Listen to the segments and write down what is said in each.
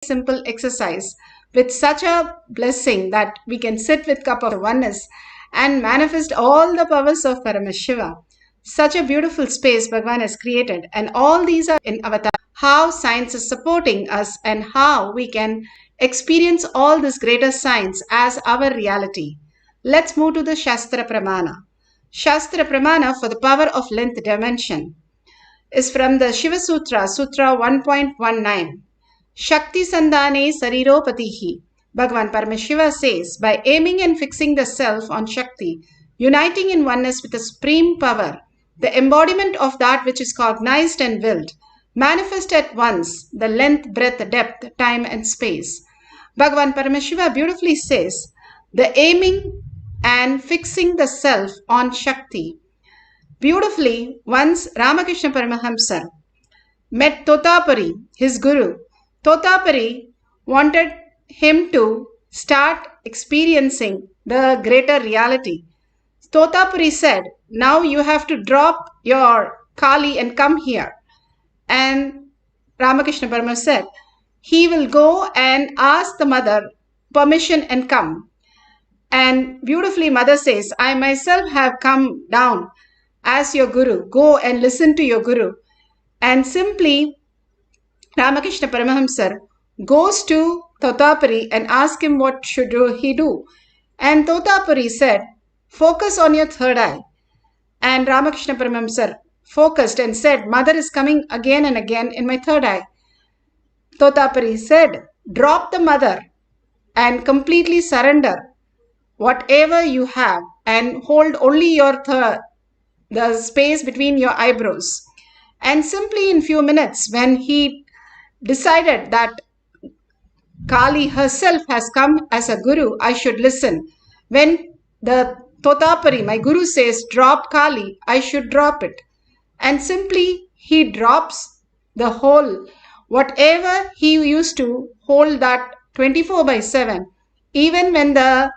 simple exercise with such a blessing that we can sit with cup of oneness and manifest all the powers of Paramashiva. Such a beautiful space Bhagavan has created, and all these are in Avatar. How science is supporting us and how we can experience all this greater science as our reality. Let's move to the Shastra Pramana. Shastra Pramana for the power of length dimension is from the Shiva Sutra, Sutra 1.19. Shakti Sandhane Sariropatihi. Bhagavan Paramashiva says, by aiming and fixing the self on Shakti, uniting in oneness with the supreme power, the embodiment of that which is cognized and willed, manifest at once the length, breadth, depth, time and space. Bhagavan Paramashiva beautifully says, the aiming and fixing the self on Shakti. Beautifully, once Ramakrishna Paramahamsa met Totapari, his guru. Totapari wanted him to start experiencing the greater reality. Totapari said, now you have to drop your Kali and come here. And Ramakrishna Paramahamsa said, he will go and ask the mother permission and come. And beautifully mother says, I myself have come down as your guru. Go and listen to your guru. And simply Ramakrishna Paramahamsa goes to Totapari and asks him what should he do. And Totapari said, focus on your third eye. And Ramakrishna Paramahamsa focused and said, mother is coming again and again in my third eye. Totapari said, drop the mother and completely surrender whatever you have and hold only your the space between your eyebrows. And simply in few minutes, when he decided that Kali herself has come as a guru, I should listen. When the Totapari, my guru, says drop Kali, I should drop it. And simply he drops the whole, whatever he used to hold that 24/7. Even when the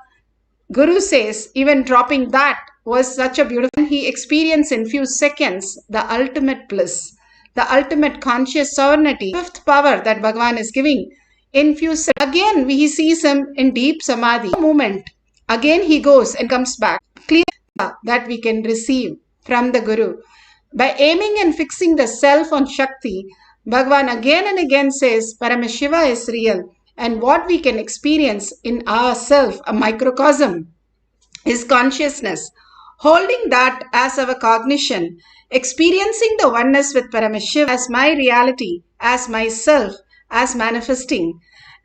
guru says, even dropping that was such a beautiful, he experienced in few seconds the ultimate bliss, the ultimate conscious sovereignty, fifth power that Bhagavan is giving in few seconds. Again, he sees him in deep Samadhi. Moment, again he goes and comes back. Clear that we can receive from the Guru. By aiming and fixing the self on Shakti, Bhagavan again and again says Paramashiva is real, and what we can experience in ourself, a microcosm, is consciousness. Holding that as our cognition, experiencing the oneness with Paramashiva as my reality, as myself, as manifesting,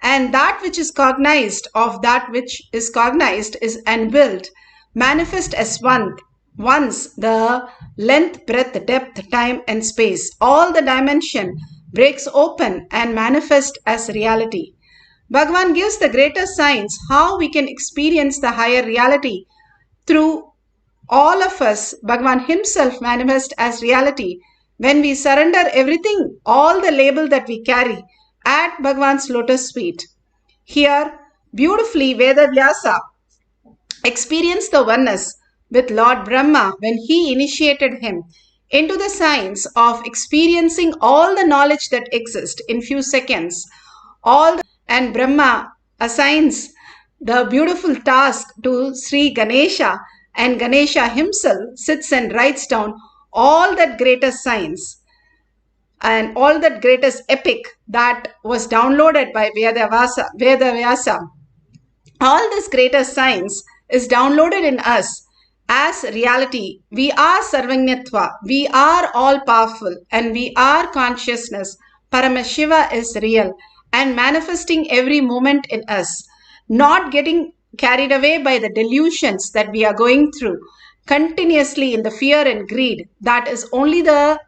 and that which is cognized of that which is cognized is and willed, manifest as one. Once the length, breadth, depth, time and space, all the dimension breaks open and manifest as reality. Bhagavan gives the greater science how we can experience the higher reality through all of us. Bhagavan himself manifests as reality when we surrender everything, all the label that we carry at Bhagavan's lotus feet. Here, beautifully, Veda Vyasa experienced the oneness with Lord Brahma when he initiated him into the science of experiencing all the knowledge that exists in few seconds. And Brahma assigns the beautiful task to Sri Ganesha, and Ganesha himself sits and writes down all that greatest science and all that greatest epic that was downloaded by Veda Vyasa. All this greatest science is downloaded in us as reality. We are Sarvanyatva, we are all powerful, and we are consciousness. Paramashiva is real and manifesting every moment in us, not getting carried away by the delusions that we are going through continuously in the fear and greed. That is only the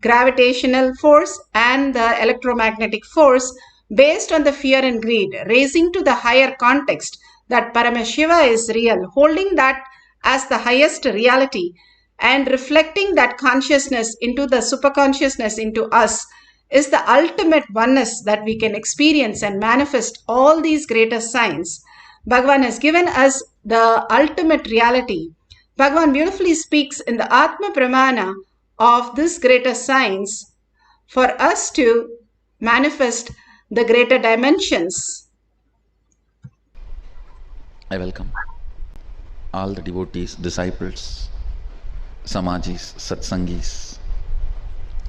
gravitational force and the electromagnetic force based on the fear and greed, raising to the higher context that Paramashiva is real, holding that as the highest reality and reflecting that consciousness into the superconsciousness into us is the ultimate oneness that we can experience and manifest all these greater signs. Bhagavan has given us the ultimate reality. Bhagavan beautifully speaks in the Atma Pramana of this greater science for us to manifest the greater dimensions. I welcome all the devotees, disciples, Samajis, Satsangis,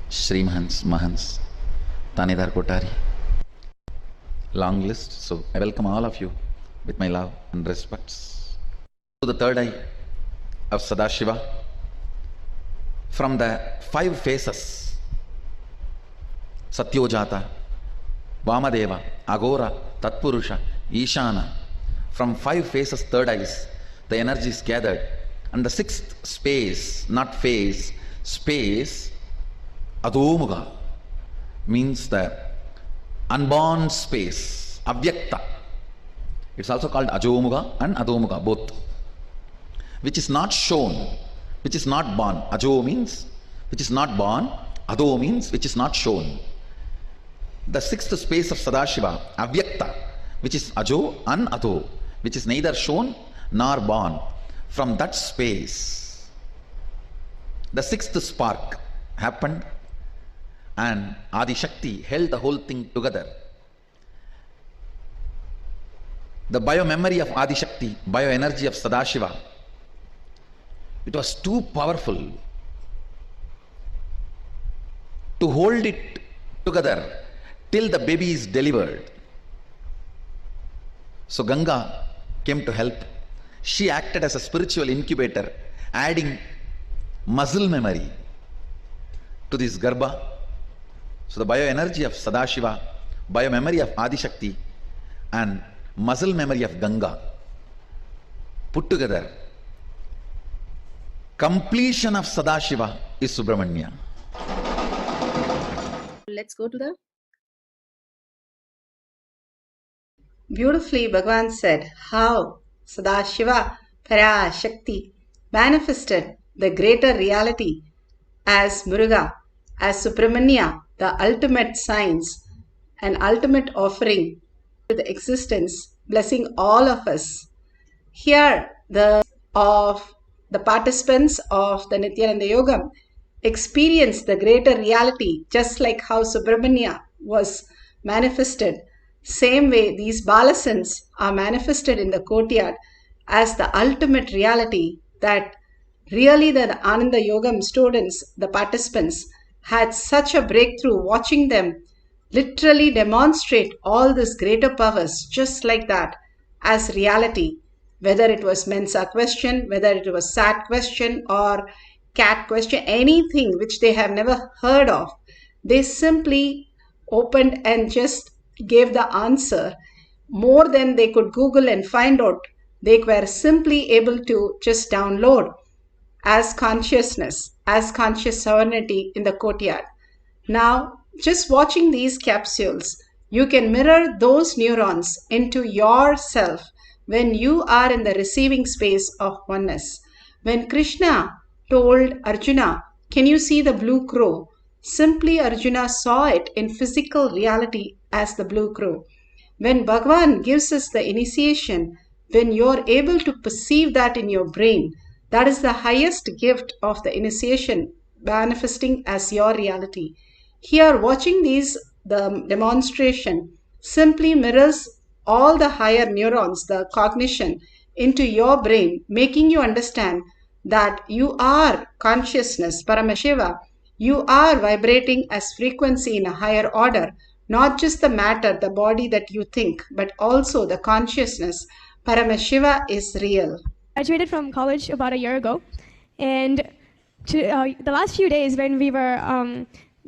Srimahans, Mahans, Tanidar Kotari. Long list, so I welcome all of you with my love and respects. To the third eye of Sadashiva, from the 5 phases, Satyojata, Vamadeva, Agora, Tatpurusha, Ishana, from 5 phases, third eyes, the energy is gathered. And the 6th space, not phase, space, Adomuga, means the unborn space, Avyakta. It's also called Ajomuga and Adomuga, both. Which is not shown, which is not born. Ajo means which is not born, Ado means which is not shown. The 6th space of Sadashiva, Avyakta, which is Ajo and Ado, which is neither shown nor born. From that space, the 6th spark happened and Adi Shakti held the whole thing together. The bio-memory of Adi Shakti, bio-energy of Sadashiva, it was too powerful to hold it together till the baby is delivered. So Ganga came to help. She acted as a spiritual incubator, adding muscle memory to this Garbha. So the bioenergy of Sadashiva, biomemory of Adi Shakti, and muscle memory of Ganga put together, completion of Sadashiva is Subramanya. Let's go to the... Beautifully, Bhagavan said how Sadashiva Parashakti manifested the greater reality as Muruga, as Subramanya, the ultimate science, an ultimate offering to the existence, blessing all of us. Here, the participants of the Nithyananda Yogam experience the greater reality, just like how Subramanya was manifested. Same way, these balasans are manifested in the courtyard as the ultimate reality that really the Ananda Yogam students, the participants, had such a breakthrough watching them literally demonstrate all these greater powers just like that as reality. Whether it was Mensa question, whether it was Sat question or Cat question, anything which they have never heard of, they simply opened and just gave the answer more than they could Google and find out. They were simply able to just download as consciousness, as conscious sovereignty in the courtyard. Now, just watching these capsules, you can mirror those neurons into yourself when you are in the receiving space of oneness. When Krishna told Arjuna, "Can you see the blue crow?" Simply Arjuna saw it in physical reality as the blue crow. When Bhagavan gives us the initiation, when you're able to perceive that in your brain, that is the highest gift of the initiation manifesting as your reality. Here, watching the demonstration simply mirrors all the higher neurons, the cognition, into your brain, making you understand that you are consciousness, Paramashiva. You are vibrating as frequency in a higher order, not just the matter, the body that you think, but also the consciousness. Paramashiva is real. I graduated from college about a year ago, and the last few days when we were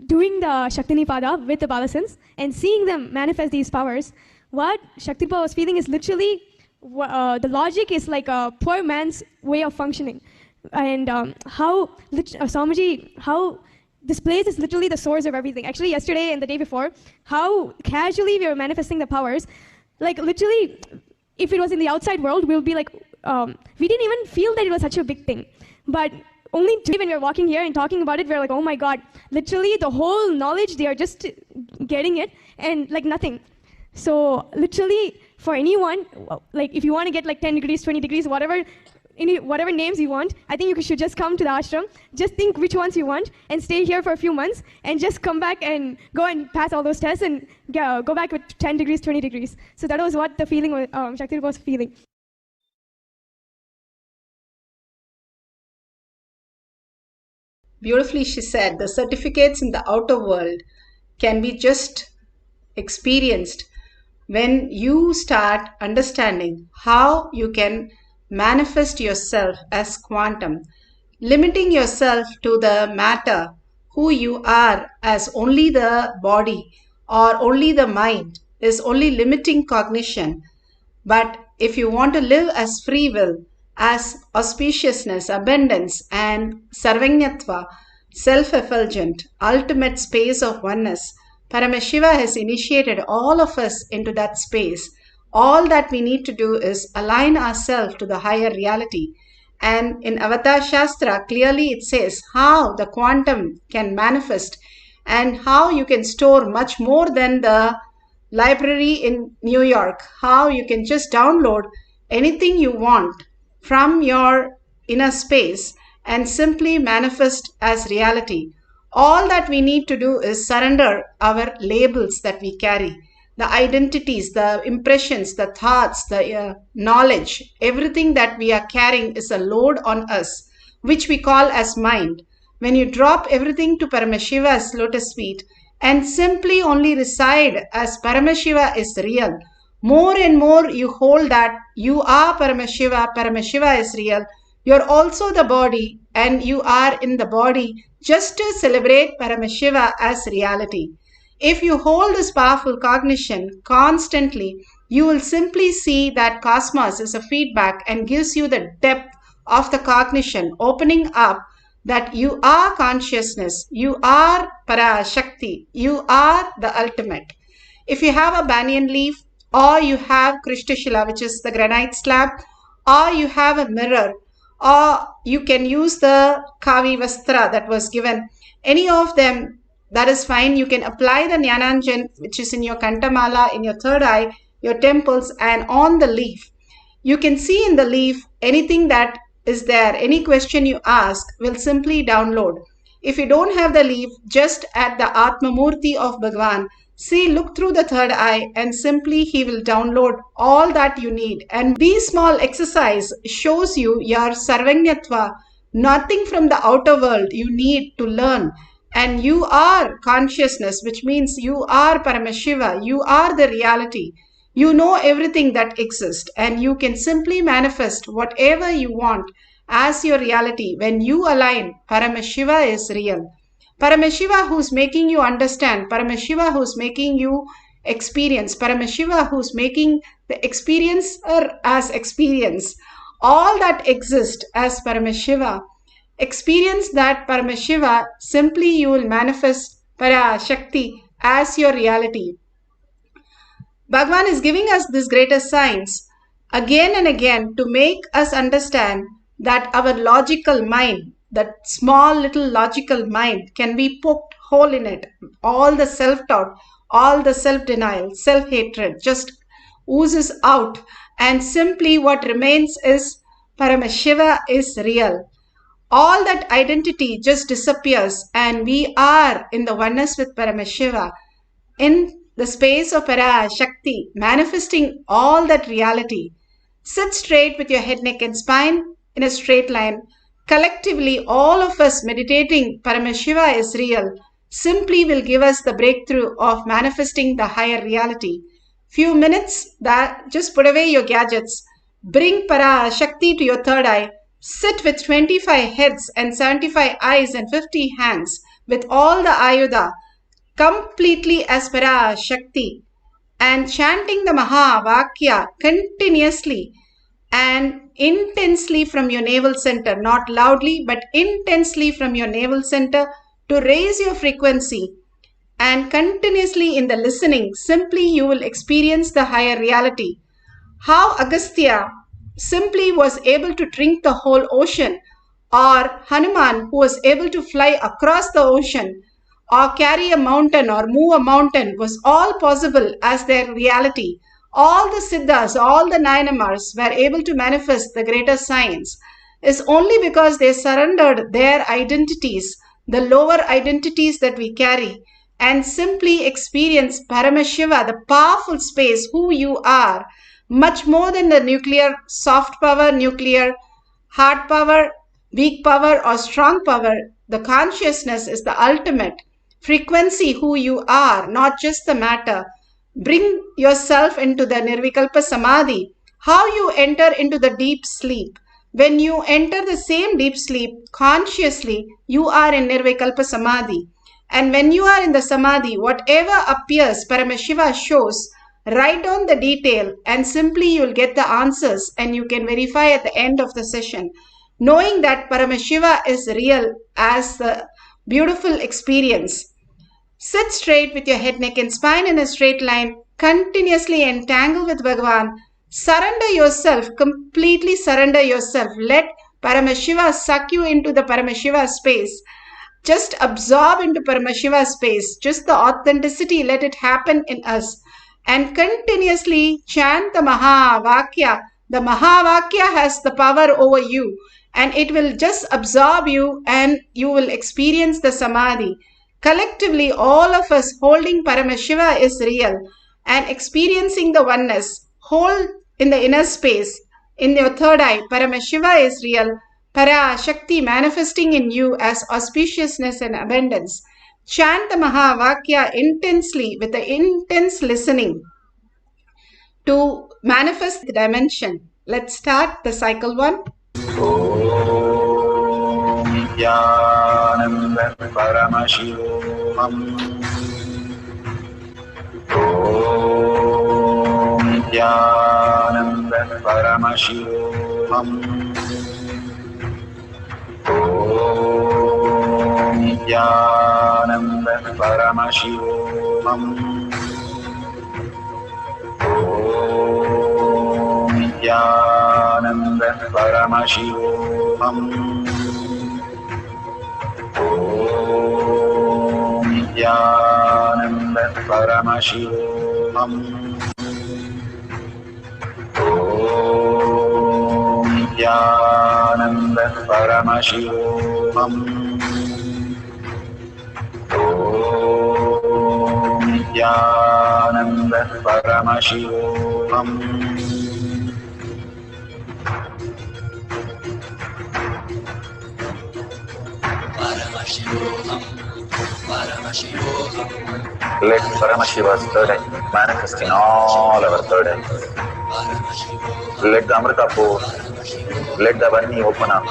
doing the Shaktinipada with the Balasans and seeing them manifest these powers, what Shaktinipada was feeling is literally, the logic is like a poor man's way of functioning. And how this place is literally the source of everything. Actually, yesterday and the day before, how casually we were manifesting the powers. Like literally, if it was in the outside world, we'll be like, we didn't even feel that it was such a big thing. But only today when we were walking here and talking about it, we were like, oh my God, literally the whole knowledge, they are just getting it and like nothing. So literally for anyone, like if you want to get like 10 degrees, 20 degrees, whatever, whatever names you want. I think you should just come to the ashram, just think which ones you want, and stay here for a few months, and just come back and go and pass all those tests and go back with 10 degrees, 20 degrees. So that was what the feeling Shakti was feeling. Beautifully, she said, the certificates in the outer world can be just experienced when you start understanding how you can manifest yourself as quantum, limiting yourself to the matter, who you are as only the body or only the mind is only limiting cognition. But if you want to live as free will, as auspiciousness, abundance, and sarvanyatva, self-effulgent, ultimate space of oneness, Paramashiva has initiated all of us into that space. All that we need to do is align ourselves to the higher reality. And in Avatar Shastra, clearly it says how the quantum can manifest and how you can store much more than the library in New York, how you can just download anything you want from your inner space and simply manifest as reality. All that we need to do is surrender our labels that we carry, the identities, the impressions, the thoughts, the knowledge, everything that we are carrying is a load on us, which we call as mind. When you drop everything to Paramashiva's lotus feet and simply only reside as Paramashiva is real, more and more you hold that you are Paramashiva, Paramashiva is real, you're also the body and you are in the body just to celebrate Paramashiva as reality. If you hold this powerful cognition constantly, you will simply see that cosmos is a feedback and gives you the depth of the cognition, opening up that you are consciousness, you are Parashakti, you are the ultimate. If you have a banyan leaf, or you have Krishtashila, which is the granite slab, or you have a mirror, or you can use the Kavi Vastra that was given, any of them, that is fine. You can apply the Jnananjan, which is in your Kantamala, in your third eye, your temples, and on the leaf. You can see in the leaf anything that is there. Any question you ask will simply download. If you don't have the leaf, just at the Atma Murti of Bhagwan, see, look through the third eye and simply he will download all that you need. And this small exercise shows you your Sarvanyatva, nothing from the outer world you need to learn. And you are consciousness, which means you are Paramashiva, you are the reality. You know everything that exists and you can simply manifest whatever you want as your reality when you align. Paramashiva is real. Paramashiva who's making you understand, Paramashiva who's making you experience, Paramashiva who's making the experiencer as experience. All that exists as Paramashiva. Experience that Paramashiva, simply you will manifest Parashakti as your reality. Bhagwan is giving us this greatest science again and again to make us understand that our logical mind, that small little logical mind, can be poked hole in it. All the self-doubt, all the self-denial, self-hatred just oozes out, and simply what remains is Paramashiva is real. All that identity just disappears and we are in the oneness with Paramashiva, in the space of Parashakti, manifesting all that reality. Sit straight with your head, neck and spine in a straight line. Collectively, all of us meditating Paramashiva is real simply will give us the breakthrough of manifesting the higher reality. Few minutes, that just put away your gadgets, bring Parashakti to your third eye, sit with 25 heads and 75 eyes and 50 hands with all the Ayuda, completely as Parashakti, and chanting the Mahavakya continuously and intensely from your navel center, not loudly but intensely from your navel center to raise your frequency. And continuously in the listening, simply you will experience the higher reality. How Agastya simply was able to drink the whole ocean, or Hanuman who was able to fly across the ocean, or carry a mountain or move a mountain, was all possible as their reality. all the Siddhas, all the Nayanamars were able to manifest the greater science is only because they surrendered their identities, the lower identities that we carry, and simply experience Paramashiva, the powerful space, who you are, much more than the nuclear, soft power, nuclear, hard power, weak power, or strong power. The consciousness is the ultimate frequency, who you are, not just the matter. Bring yourself into the Nirvikalpa Samadhi. How you enter into the deep sleep. When you enter the same deep sleep consciously, you are in Nirvikalpa Samadhi. And when you are in the Samadhi, whatever appears, Paramashiva shows, write down the detail and simply you'll get the answers and you can verify at the end of the session. Knowing that Paramashiva is real as the beautiful experience. Sit straight with your head, neck and spine in a straight line. Continuously entangle with Bhagavan. Surrender yourself. Completely surrender yourself. Let Paramashiva suck you into the Paramashiva space. Just absorb into Paramashiva space. Just the authenticity. Let it happen in us. And continuously chant the Mahavakya. The Mahavakya has the power over you. And it will just absorb you and you will experience the Samadhi. Collectively, all of us holding Paramashiva is real and experiencing the oneness. Hold in the inner space, in your third eye, Paramashiva is real. Para Shakti manifesting in you as auspiciousness and abundance. Chant the Mahavakya intensely with the intense listening to manifest the dimension. Let's start the cycle 1. Nithyananda Paramashivoham. Om Nithyananda Paramashivoham. Om Nithyananda Paramashivoham. Om Nithyananda Paramashivoham. Om Nithyananda Paramashivoham. Om Nithyananda Paramashivoham. Om Nithyananda Paramashivoham. Let Paramashiva's third eye manifest in all our third eyes. Let the Amrita pour, let the Varni open up,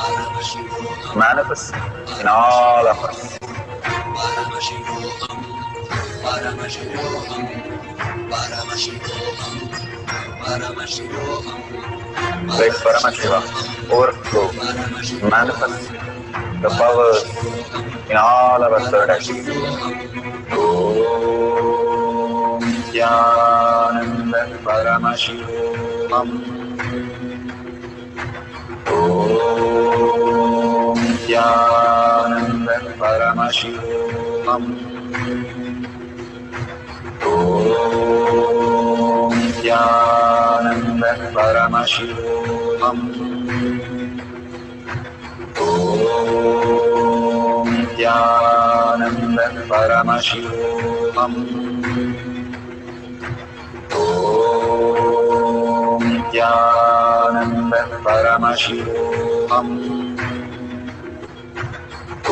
manifest in all of us. Let Paramashiva overflow, manifest the powers in all our third eyes. Om Nithyananda Paramashivoham. Om Nithyananda Paramashivoham. Om Nithyananda Paramashivoham. Om Nithyananda Paramashivoham. Om Nithyananda Paramashivoham. Om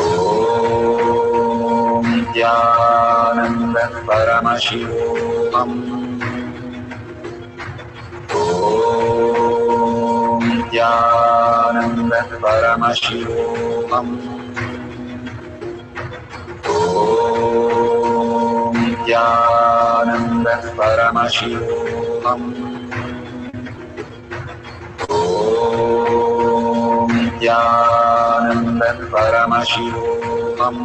Nithyananda Paramashivoham. Om Nithyananda Paramashivoham. Om Nithyananda Paramashivoham. Om Nithyananda Paramashivoham.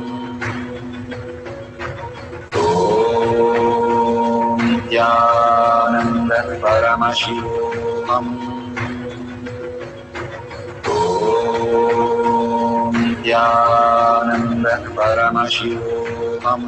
Om Nithyananda Paramashivoham. Om Nithyananda Paramashivoham.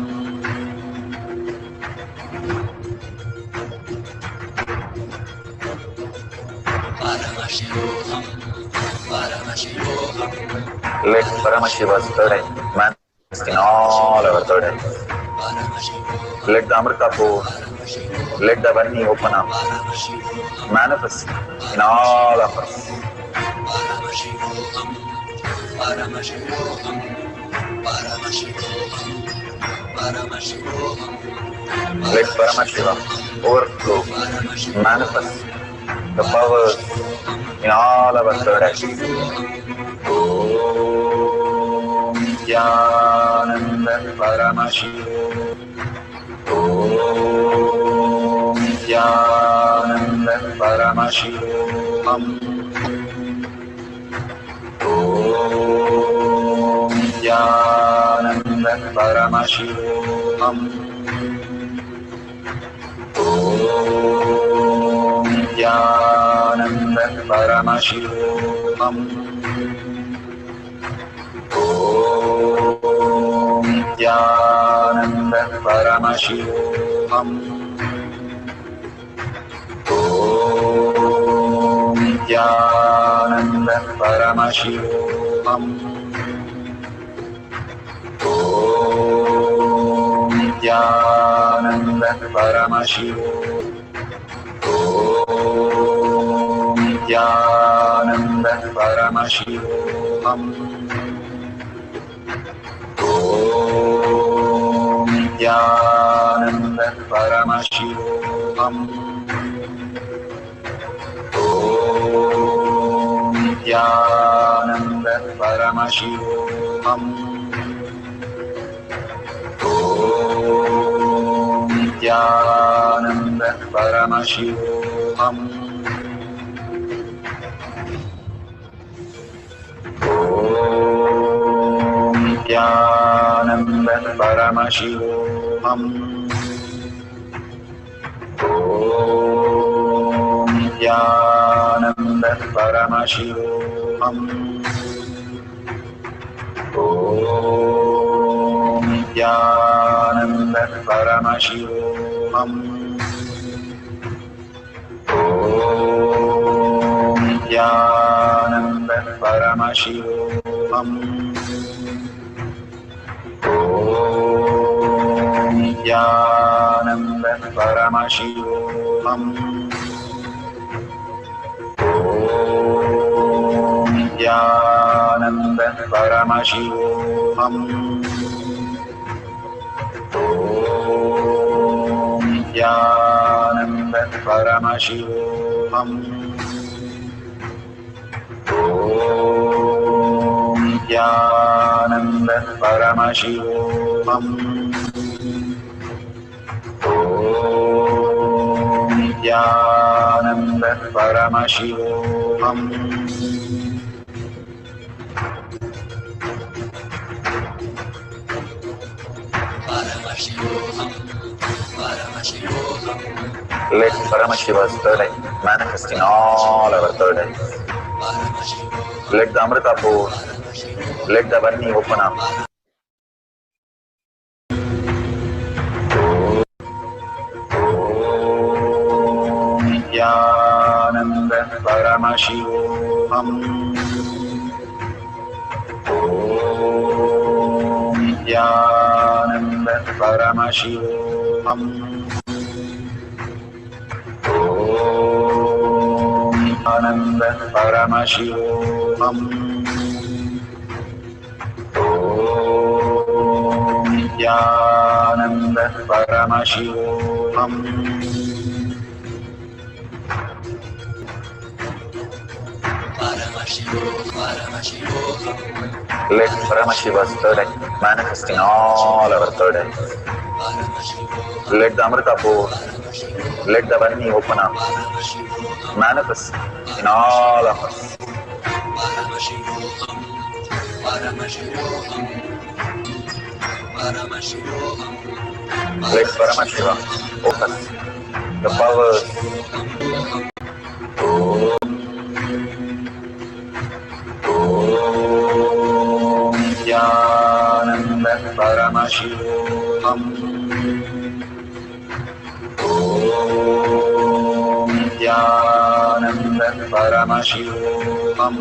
Let Paramashiva's third eye manifest in all our third eyes. Let the Amrita pour, let the Varni open up, manifest in all of us. Let Paramashiva overflow, manifest the powers in all our third eyes. Om Nithyananda Paramashivam. Om Nithyananda Paramashivam. Om Nithyananda Paramashivam. Om Nithyananda Paramashivam. Om Nithyananda Paramashivoham. Om Nithyananda Paramashivoham. Om Nithyananda Paramashivoham. Om Nithyananda Paramashivoham. Om Nithyananda Paramashivoham. Om Nithyananda Paramashivoham. Om Nithyananda Paramashivoham. Om Nithyananda Paramashivoham. Om Nithyananda Paramashivoham. Om Nithyananda Paramashivoham. Om Nithyananda Paramashivoham. Om Nithyananda Paramashivoham. Om Nithyananda Paramashivoham. Om Nithyananda Paramashivoham. Om Nithyananda Paramashivoham. Om Nithyananda Paramashivoham. Let Paramashiva's third eye manifest in all our third eyes. Let the Amrita pour, let the Varni open up. Om Nithyananda Paramashivoham. Om Nithyananda Paramashivoham. Om Nithyananda Paramashivoham. Om Nithyananda Paramashivoham. Let Paramashiva's third eye manifest in all our third eyes. Let the Amrita pour, let the Varni open up, manifest in all of us. Let Paramashiva open the powers. Om Nithyananda Paramashivoham. Om Nithyananda Paramashivoham.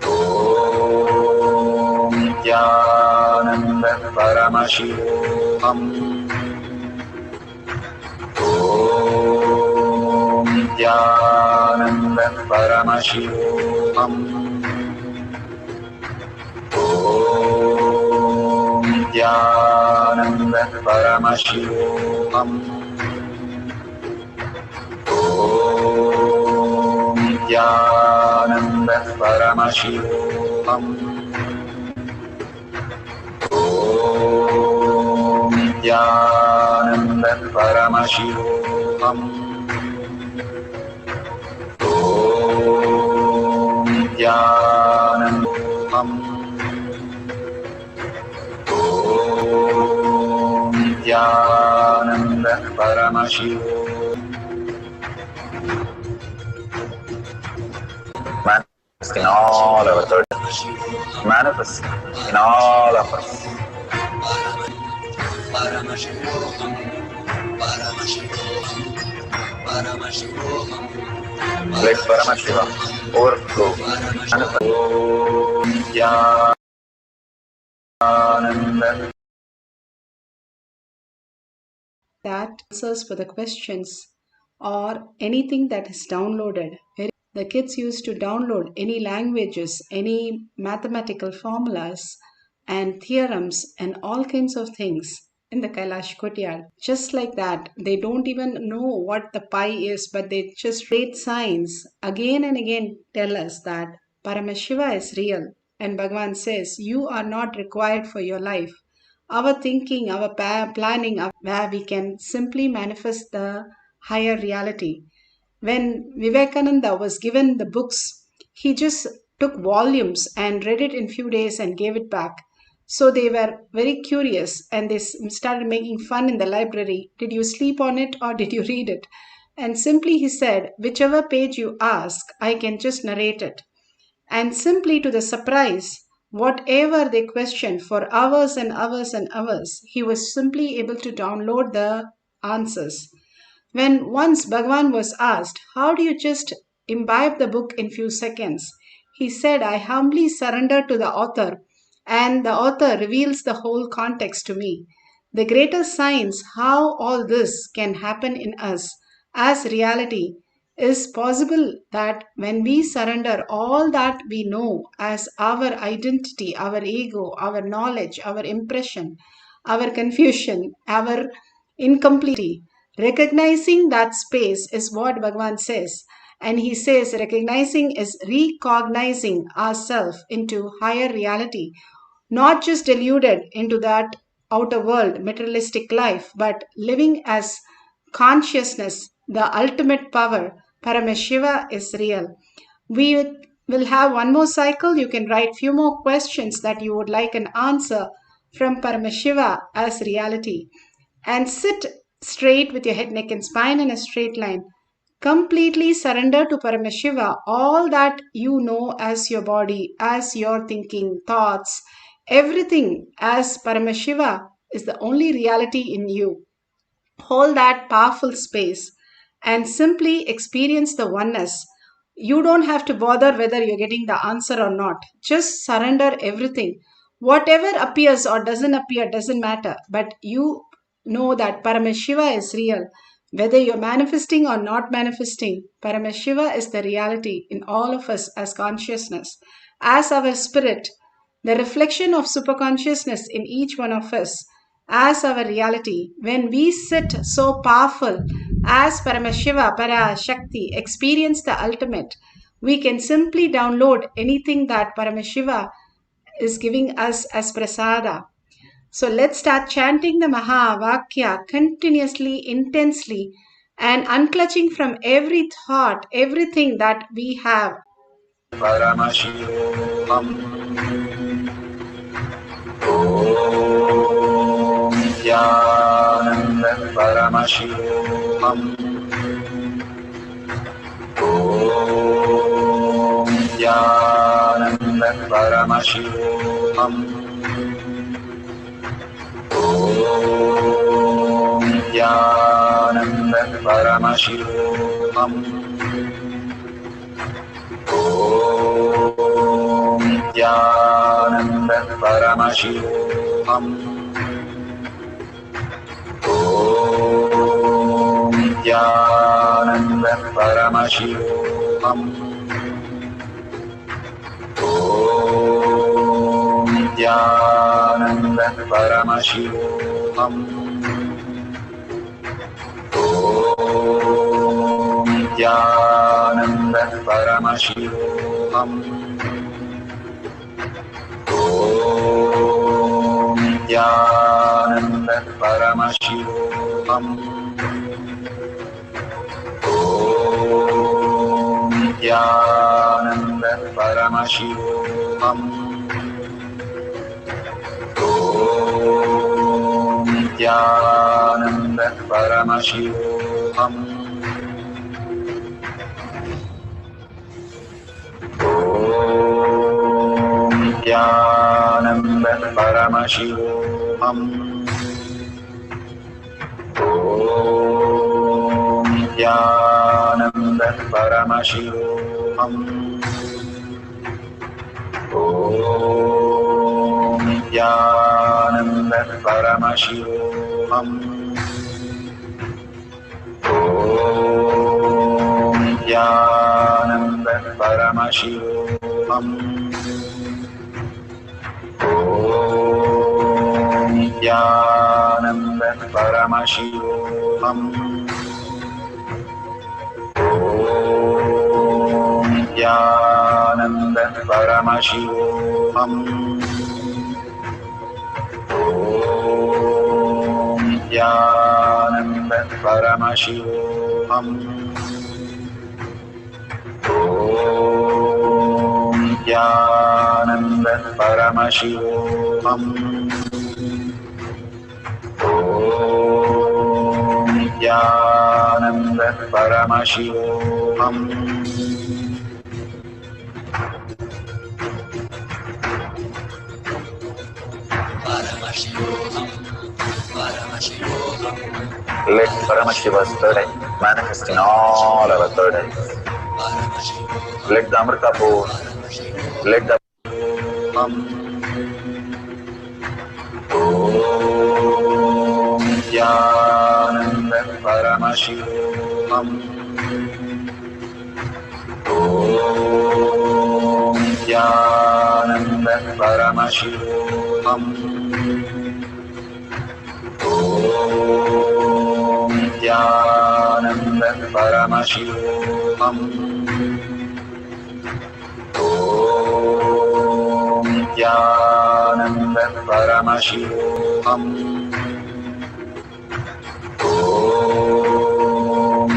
Om Nithyananda Paramashivoham. Om Nithyananda Paramashivoham. Om Nithyananda Paramashivoham. Om Nithyananda Paramashivoham. Om Nithyananda Paramashivoham. Om Nithyanandam. Om Nithyananda Paramashivoham. Manifest in all our third. Manifest in all of us. Paramashivoham, Paramashivoham, Paramashivoham. Let Paramashiva overflow. Manifest. Om Nithyananda. That answers for the questions or anything that is downloaded. The kids used to download any languages, any mathematical formulas and theorems and all kinds of things in the Kailash Courtyard. Just like that, they don't even know what the pi is, but they just read signs again and again tell us that Paramashiva is real. And Bhagavan says, you are not required for your life. Our thinking, our planning, where we can simply manifest the higher reality. When Vivekananda was given the books, he just took volumes and read it in few days and gave it back. So they were very curious and they started making fun in the library. Did you sleep on it or did you read it? And simply he said, whichever page you ask, I can just narrate it. And simply to the surprise, whatever they questioned for hours and hours and hours, he was simply able to download the answers. When once Bhagavan was asked, how do you just imbibe the book in few seconds? He said, I humbly surrender to the author and the author reveals the whole context to me. The greater science, how all this can happen in us as reality, is possible that when we surrender all that we know as our identity, our ego, our knowledge, our impression, our confusion, our incompleteness, recognizing that space is what Bhagavan says. And he says recognizing is recognizing ourselves into higher reality, not just deluded into that outer world, materialistic life, but living as consciousness, the ultimate power. Paramashiva is real. We will have one more cycle. You can write few more questions that you would like an answer from Paramashiva as reality. And sit straight with your head, neck and spine in a straight line. Completely surrender to Paramashiva all that you know as your body, as your thinking, thoughts, everything as Paramashiva is the only reality in you. Hold that powerful space and simply experience the oneness. You don't have to bother whether you're getting the answer or not. Just surrender everything. Whatever appears or doesn't appear doesn't matter, but you know that Paramashiva is real. Whether you're manifesting or not manifesting, Paramashiva is the reality in all of us as consciousness. As our spirit, the reflection of superconsciousness in each one of us as our reality. When we sit so powerful as Paramashiva, Parashakti, experience the ultimate, we can simply download anything that Paramashiva is giving us as prasada. So let's start chanting the Mahavakya continuously, intensely, and unclutching from every thought, everything that we have. Paramashivoham. Om Nithyananda Paramashivoham. Om Nithyananda Paramashivoham. Om Nithyananda Paramashivoham. Om Nithyananda Paramashivoham. Om Nithyananda Paramashivoham. Om Nithyananda Paramashivoham. Om Nithyananda Paramashivoham. Om Nithyananda Paramashivoham. Om Nithyananda Paramashivoham. Om Nithyananda Paramashivoham. Om Nithyananda Paramashivoham. Om Nithyananda Paramashivoham. Om Nithyananda Paramashivoham. Om Nithyananda Paramashivoham. Om Nithyananda Paramashivoham. Om Nithyananda Paramashivoham. Om Nithyananda Paramashivoham. Om Nithyananda Paramashivoham. Om Nithyananda Paramashivoham. Paramashivoham. Paramashivoham. Let Paramashiva's third eye manifest in all our third eyes. Paramashivoham. Let the Amrita pour, let the Om Nithyananda Paramashivoham. Om Nithyananda Paramashivoham. Om Nithyananda Paramashivoham. Om Nithyananda Paramashivoham. Om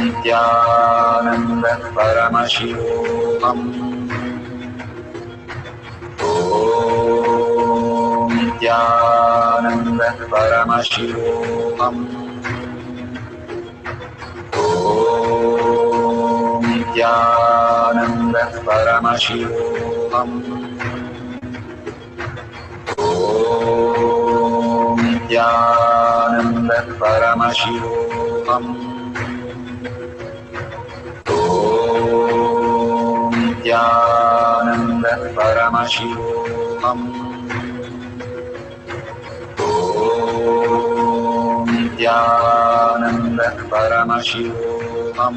Nithyananda Paramashivoham. Om Nithyananda Paramashivoham. Om Nithyananda Paramashivoham. Om Nithyananda Paramashivoham. Om Nithyananda Paramashivoham. Om Nithyananda Paramashivoham.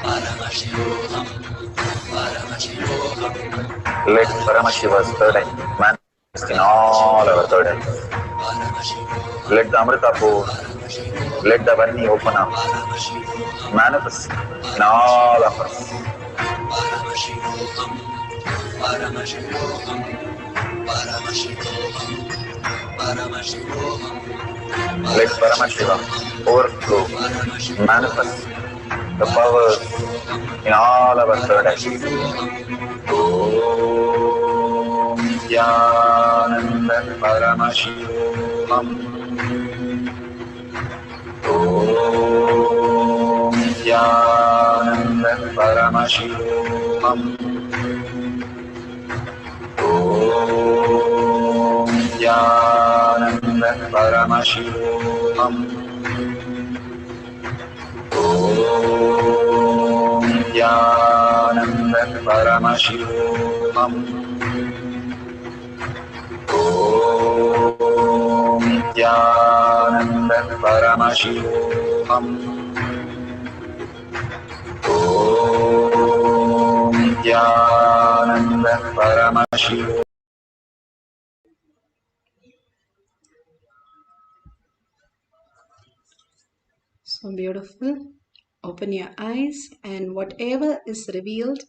Paramashivoham. Paramashivoham. Let Paramashiva's third eye manifest in all our third eyes. Paramashivoham. Let the Amrita pour, Paramashivoham. let the Varni open up, Paramashivoham. manifest in all of us. Paramashivoham. Paramashivoham. Paramashivoham. Paramashivoham. Let Paramashiva overflow, manifest the powers in all our third eyes. Om Nithyananda Paramashivoham. Om Nithyananda Paramashivoham. Om Paramashivoham. Om Nithyananda Paramashivam. Om Nithyananda Paramashivoham. Om Nithyananda Paramashivoham. So beautiful. Open your eyes, and whatever is revealed,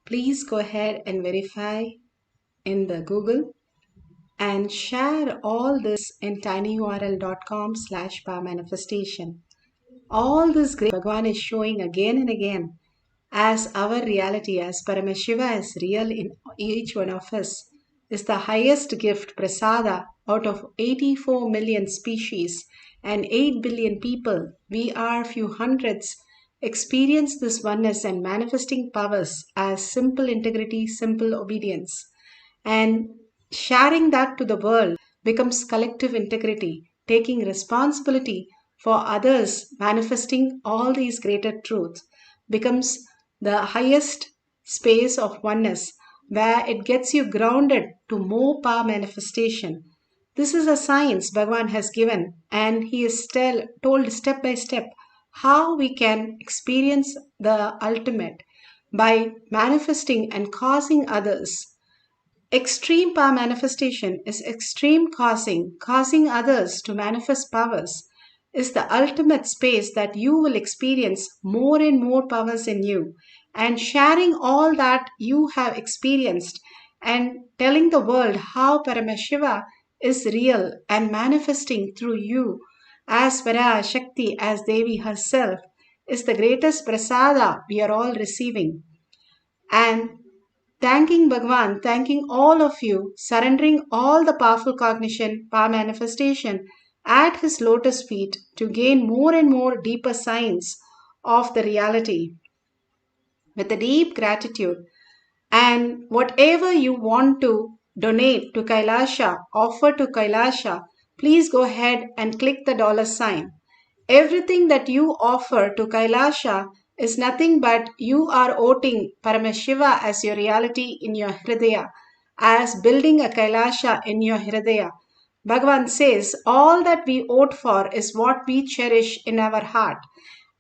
please go ahead and verify in the Google and share all this in tinyurl.com/powermanifestation. All this great Bhagavan is showing again and again as our reality, as Paramashiva is real in each one of us, is the highest gift, prasada, out of 84 million species and 8 billion people. We are few hundreds experience this oneness and manifesting powers as simple integrity, simple obedience. And sharing that to the world becomes collective integrity, taking responsibility for others, manifesting all these greater truths becomes the highest space of oneness where it gets you grounded to more power manifestation. This is a science Bhagavan has given, and he is still told step by step how we can experience the ultimate by manifesting and causing others. Extreme power manifestation is extreme causing others to manifest powers, is the ultimate space that you will experience more and more powers in you, and sharing all that you have experienced and telling the world how Paramashiva is real and manifesting through you as Vara Shakti, as Devi herself, is the greatest prasada we are all receiving. And thanking Bhagwan, thanking all of you, surrendering all the powerful cognition, power manifestation at his lotus feet to gain more and more deeper signs of the reality with a deep gratitude. And whatever you want to donate to Kailasha, offer to Kailasha, please go ahead and click the $sign. Everything that you offer to Kailasha is nothing but you are voting Paramashiva as your reality in your Hridaya, as building a Kailasha in your Hridaya. Bhagavan says all that we vote for is what we cherish in our heart,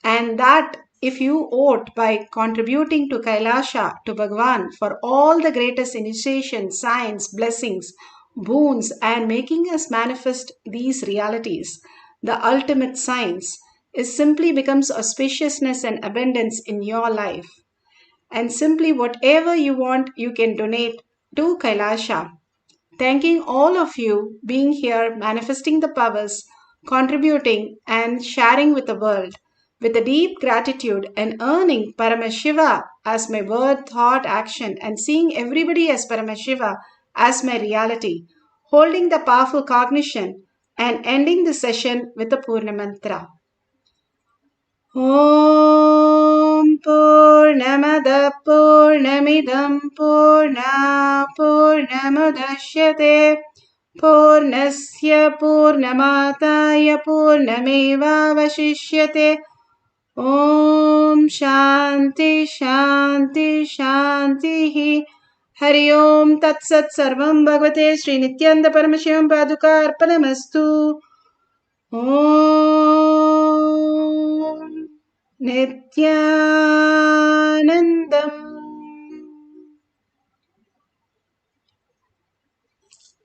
and that if you vote by contributing to Kailasha, to Bhagavan, for all the greatest initiations, signs, blessings, boons, and making us manifest these realities, the ultimate signs, is simply becomes auspiciousness and abundance in your life. And simply whatever you want, you can donate to Kailasha. Thanking all of you being here, manifesting the powers, contributing and sharing with the world with a deep gratitude and earning Paramashiva as my word, thought, action, and seeing everybody as Paramashiva as my reality, holding the powerful cognition and ending the session with the Purna Mantra. Om Purnamada Purnamidam Purna Purnamudashyate Purnasya Purnamataya Purnameva Vashishyate. Om Shanti Shanti Shanti. Hari Om Tat Sat Sarvam Bhagavate Sri Nithyananda Paramashivam Paduka Arpanamastu. Om Nithyanandam